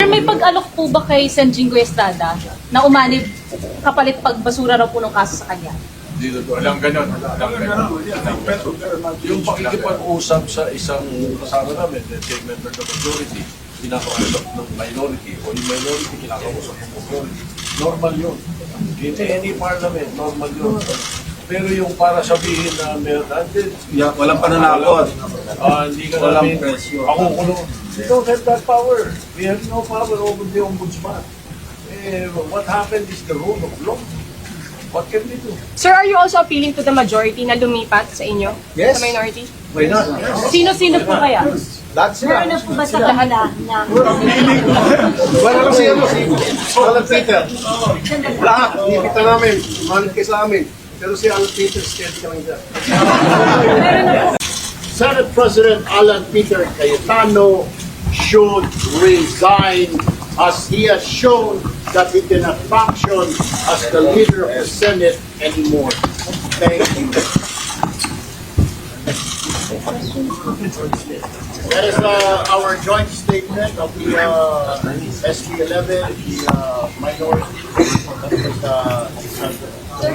Sir, may pag-alok po ba kay Sen. Jingo Estrada na umanib kapalit pagbasura raw po ng kaso sa kanya? Dito to. Walang ganon. Pero yung pakikipag-usap sa isang kasama namin, let's say member ng majority, kinakausap ng minority, o yung minority kinakausap ng majority. Normal yun. In any parliament, normal yun. Pero yung para sabihin na meron natin, Walang pananakot. hindi ka Walang namin presyo. ako kulong. We don't have that power. We have no power over the ombudsman. What happened is the rule of law. What can we do? Sir, are you also appealing to the majority na lumipat sa inyo? Yes. Sa minority? Why not? Sino-sino po kaya? Lahat sila. Meron na po ba sa kanila na Wala lang si Alan Peter. Lahat, kita namin. Malit kayo sa amin. Pero si Alan Peter, steady ka lang dyan. Senate President Alan Peter Cayetano should resign as he has shown that he cannot function as the leader of the Senate anymore. Thank you. That is our joint statement of the SB 11, the minority. So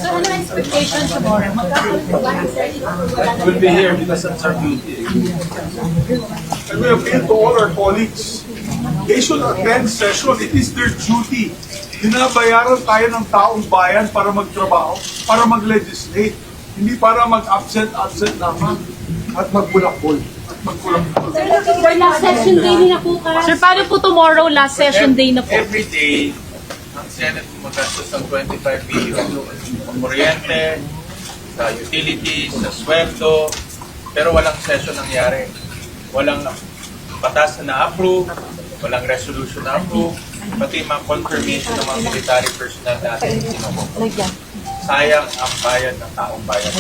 ano expectation tomorrow? We'll be here because that's our duty. And we appeal to all our colleagues. They should attend session. It is their duty. Binabayaran tayo ng taong bayan para magtrabaho, para mag-legislate. Hindi para mag-absent naman at magbulakbol. Last session day na po ka. Sir, paano po tomorrow last session day na po? Every day, ang Senate gumagastos ng 25 billion. Sa kuryente, sa utilities, sa sweldo, pero walang session nangyari. Walang batas na na-approve, walang resolution na-approve, pati mga confirmation ng mga military personnel natin sinubukan. Sayang ang bayan ng taong bayan.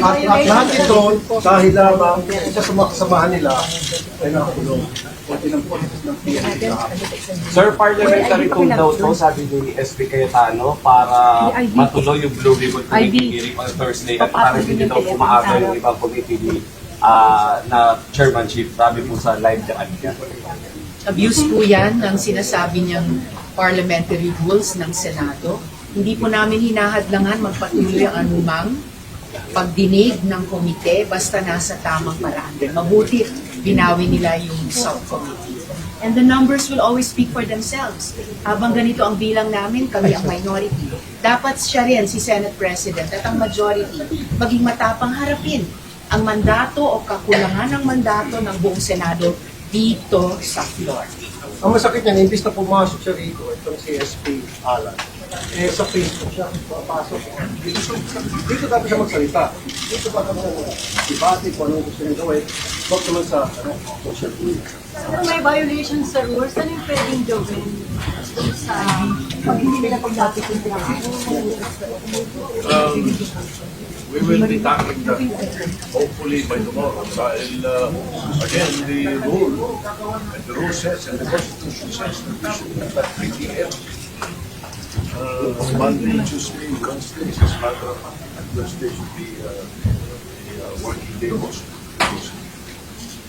At lahat ito, dahil lamang isa sa mga kasamahan nila ay nakakulong. Pati ng politis ng PNP. Sir, parliamentary tool daw to, sabi ni SB Cayetano, para matuloy yung Blue Ribbon Committee hearing on Thursday at para hindi daw umaaga yung ibang committee na chairmanship. Sabi po sa live dyan niya. Abuse po yan ng sinasabi niyang parliamentary rules ng Senado. Hindi po namin hinahadlangan magpatuloy ang anumang pagdinig ng komite basta nasa tamang paraan. Mabuti, binawi nila yung subcommittee. And the numbers will always speak for themselves. Habang ganito ang bilang namin, kami ang minority. Dapat siya rin, si Senate President, at ang majority, maging matapang harapin ang mandato o kakulangan ng mandato ng buong Senado dito sa floor. Ang masakit niyan, imbis na pumasok siya rito, itong si SP Alan, sa Facebook siya, papasok. Dito dapat siya magsalita. Dito dapat siya debate kung anong gusto niyang gawin. Huwag naman sa social media. Kung may violation sa rules, ano yung pwedeng gawin sa pag hindi nila paglapit yung We will be tackling that hopefully by tomorrow. Dahil, again, the rule says, and the Constitution says that we should have that 3 p.m. Monday, Tuesday, Wednesday, as a matter of fact, Wednesday should be a working day also.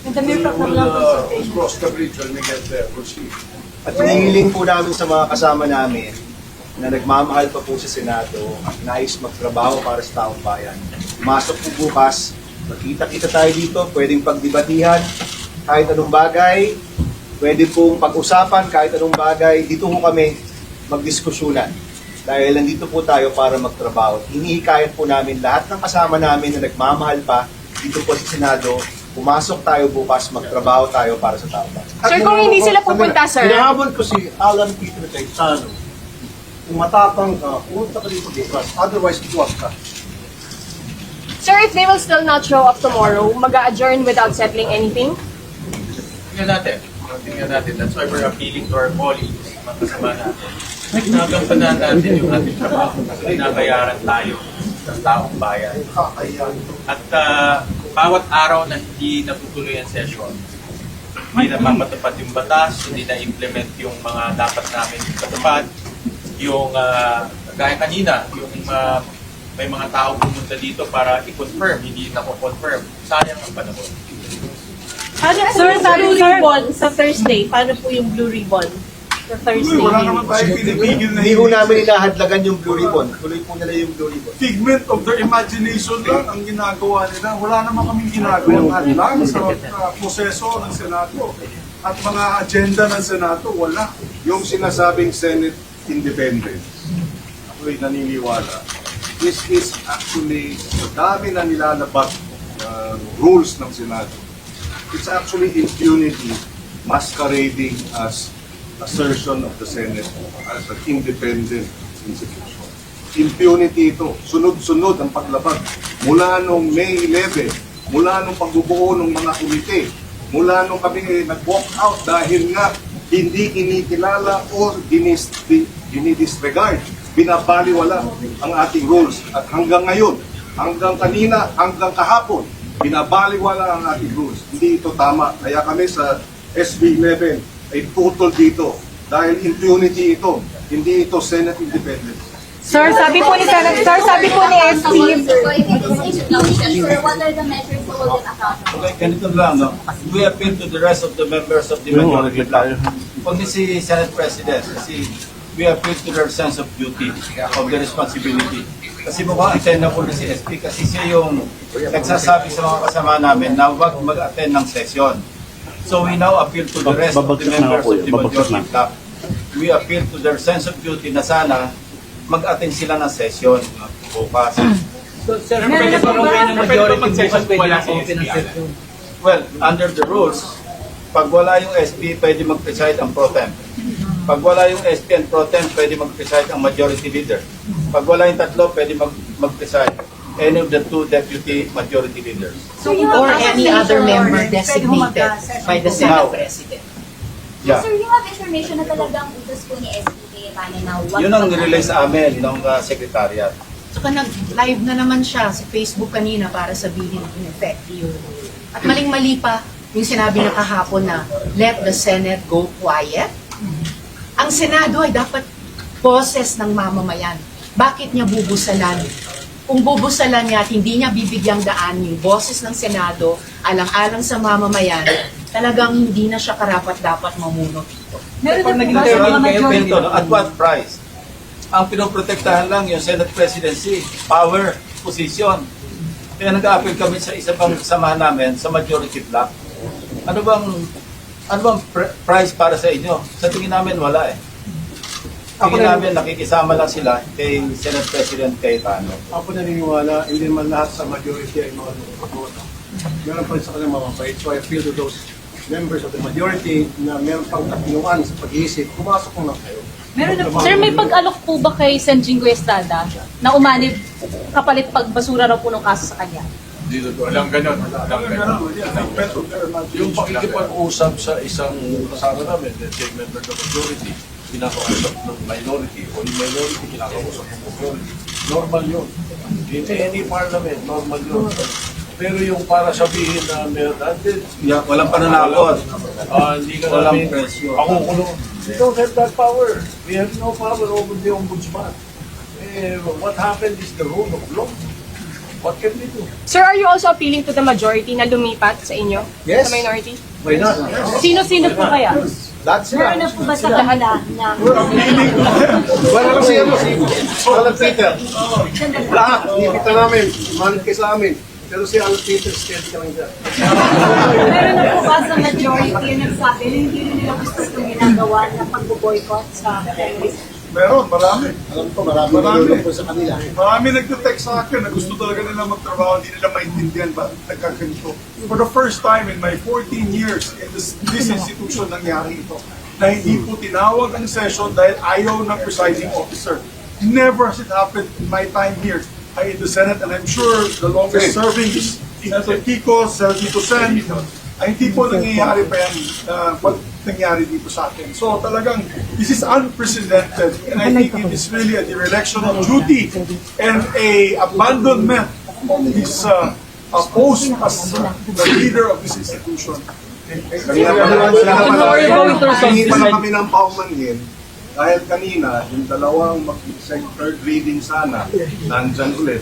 We'll cross the bridge when we get there. We'll see. At hinihiling po namin sa mga kasama namin na nagmamahal pa po sa Senado at nais magtrabaho para sa taong bayan. Masok po bukas, magkita-kita tayo dito, pwedeng pagdebatihan kahit anong bagay, pwede pong pag-usapan kahit anong bagay, dito po kami magdiskusyonan. Dahil nandito po tayo para magtrabaho. Hinihikayat po namin lahat ng kasama namin na nagmamahal pa dito po sa Senado, pumasok tayo bukas, magtrabaho tayo para sa taong bayan. Sir, kung hindi sila pupunta, sir. Hinahabol ko si Alan Peter Cayetano. Kung matapang ka, pumunta ka dito bukas. Otherwise, ituwag ka. Sir, if they will still not show up tomorrow, mag-a-adjourn without settling anything? Tingnan natin. That's why we're appealing to our colleagues, mga kasama natin. Nagampanan natin yung ating trabaho kasi binabayaran tayo ng taong bayan. At bawat araw na hindi natutuloy ang session, hindi na mapatupad yung batas, hindi na implement yung mga dapat namin patupad, yung gaya kanina, yung may mga tao pumunta dito para i-confirm, hindi na-confirm. Sayang ang panahon. Sir, blue ribbon sa Thursday. Paano po yung blue ribbon sa Thursday? Wala naman tayo pinipigil na Hindi ho namin inahadlagan yung Blue Ribbon. Tuloy po nila yung Blue Ribbon. Figment of their imagination lang ang ginagawa nila. Wala naman kaming ginagawang hadlang sa proseso ng Senado. At mga agenda ng Senado, wala. Yung sinasabing Senate independence, ako'y naniniwala, this is actually, sa dami na nilalabas rules ng Senado, it's actually impunity masquerading as assertion of the Senate as an independent institution. Impunity ito. Sunod-sunod ang paglabag. Mula nung May 11, mula nung pagbubuo ng mga komite, mula nung kami nag-walk out dahil nga hindi kinikilala o dinidisregard, binabaliwala ang ating rules. At hanggang ngayon, hanggang kanina, hanggang kahapon, binabaliwala ang ating rules. Hindi ito tama. Kaya kami sa SB 11 ay putol dito dahil impunity ito, hindi ito Senate independence. Sir, sabi po ni SP, What are the measures to hold them accountable? Okay, ganito lang, no? We appeal to the rest of the members of the majority bloc. Kung si Senate President, kasi we appeal to their sense of duty, of the responsibility. Kasi mukhang attend na po na si SP kasi siya yung nagsasabi sa mga kasama namin na huwag mag-attend ng session. So we now appeal to the rest of the members of the majority bloc. We appeal to their sense of duty na sana mag-attend sila ng session bukas. Sir, pwede ba ng majority bukas wala si SP? Well, under the rules, pag wala yung SP, pwede mag-preside ang pro tem. Pag wala yung SP and pro tem, pwede mag-preside ang majority leader. Pag wala yung tatlo, pwede mag-preside any of the two deputy majority leaders. Or any other member designated by the Senate President. Yeah. Sir, you have information na talagang utos po ni SB paano na what Yun ang nirelease sa amin ng secretariat. Saka nag-live na naman siya sa Facebook kanina para sabihin in effect yun. At maling-mali pa yung sinabi na kahapon na let the Senate go quiet. Ang Senado ay dapat boses ng mamamayan. Bakit niya bubusalan? Kung bubusalan niya at hindi niya bibigyang daan yung boses ng Senado alang-alang sa mamamayan, talagang hindi na siya karapat-dapat mamuno dito. Meron Pag na po naging ba sa terror mga kayo, majority? ganito, no? At what price? Ang pinoprotektahan lang yung Senate presidency, power, position. Kaya nag-a-appeal kami sa isa pang samahan namin sa majority bloc. Ano bang price para sa inyo? Sa tingin namin wala eh. Tingin namin nakikisama lang sila kay Senate President Cayetano. Ako naniniwala, hindi man lahat sa majority ay mga nagpapaboto. Meron pa rin sa kanilang mga mabait. So I appeal to those members of the majority na meron pang katinuan sa pag-iisip, pumasok mo lang kayo. Meron na po. Sir, may pag-alok po ba kay Sen. Jingo Estrada na umanib kapalit pagbasura raw po ng kaso sa kanya? Dito, walang ganon. Walang ganon. Yung pakikipag-usap sa isang kasama namin, let's say member of the majority, kinakausap ng minority, o yung minority kinakausap ng majority. Normal yun. In any parliament, normal yun. Pero yung para sabihin na meron natin, Walang pananakot. hindi ka Walang namin presyo. ako kulong. We don't have that power. We have no power over the ombudsman. What happened is the rule of law. What can we do? Sir, are you also appealing to the majority na lumipat sa inyo? Yes. Sa minority? Why not? Sino-sino po kaya? Lahat sila. Meron na po ba sa kanila na Wala lang si Alan Peter. Lahat, kita namin, manit kayo sa amin. Pero si Alan Peter, steady ka lang dyan. meron na po ba sa majority na nagsabi na hindi rin nila gusto itong ginagawa na pag-boycott sa terrorist? Meron, marami. Alam ko, marami po sa kanila. Marami nagte-text sa akin na gusto talaga nila magtrabaho, hindi nila maintindihan ba nagkaganito. For the first time in my 14 years in this institution nangyari ito, na hindi po tinawag ang session dahil ayaw ng presiding officer. Never has it happened in my time here in the Senate, and I'm sure the longest serving is Senator Kiko, Senator Sen, ay hindi po nangyayari pa yan what nangyari dito sa atin. So talagang, this is unprecedented, and I think it is really a dereliction of duty and a abandonment of his post as the leader of this institution. Kanina pa lang kami ng paumanhin dahil kanina, yung dalawang third reading sana, nandyan ulit.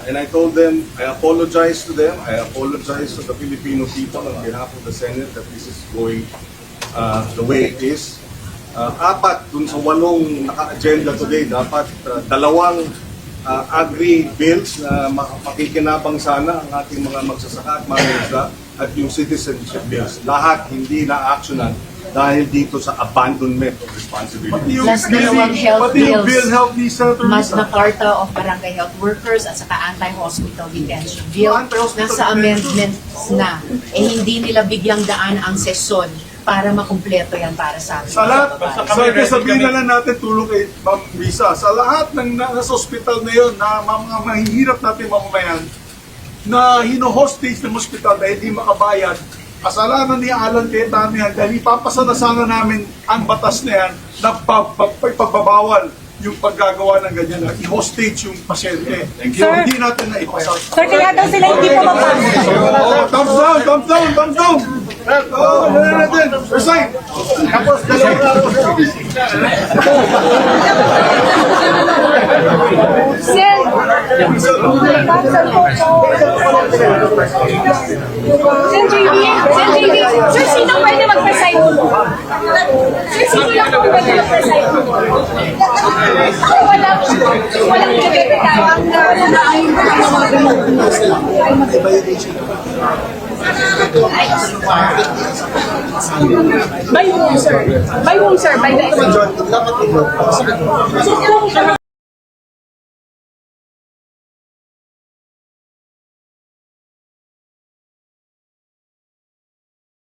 And I told them, I apologize to them, I apologize to the Filipino people on behalf of the Senate that this is going the way it is. Apat dun sa 8 naka-agenda today, dapat 2 agri-bills na makikinabang sana ang ating mga magsasaka at mga isda at yung citizenship bills. Lahat hindi na-actionan dahil dito sa abandonment of responsibility. Plus dalawang health Pati yung bill bills. health ni Senator Mas Risa. na Carta of Barangay Health Workers at saka Anti-Hospital Detention Bill Anti-hospital nasa amendments na. Hindi nila bigyang daan ang sesyon para makumpleto yan para sa amin. Sa lahat, kababayan. sabihin na lang natin tulong kay Ma'am Risa, sa lahat ng nasa ospital na yun, na mga mahihirap natin mamamayan, na hino-hostage ng ospital na hindi makabayad, kasalanan ni Alan Cayetano yan, dahil ipapasa na sana namin ang batas na yan na pagbabawal yung paggagawa ng ganyan na i-hostage yung pasyente. Hindi natin na ipasa. Sir, kaya daw sila hindi po mapasok. Thumbs down, thumbs down, thumbs down! Natin, resign! Tapos dalawang araw sa Sen, Sen JB, sir, sino pwede mag-preside? Sir, sino lang po pwede mag-preside? Walang nagkakatawag By whom, sir? By whom, sir? By the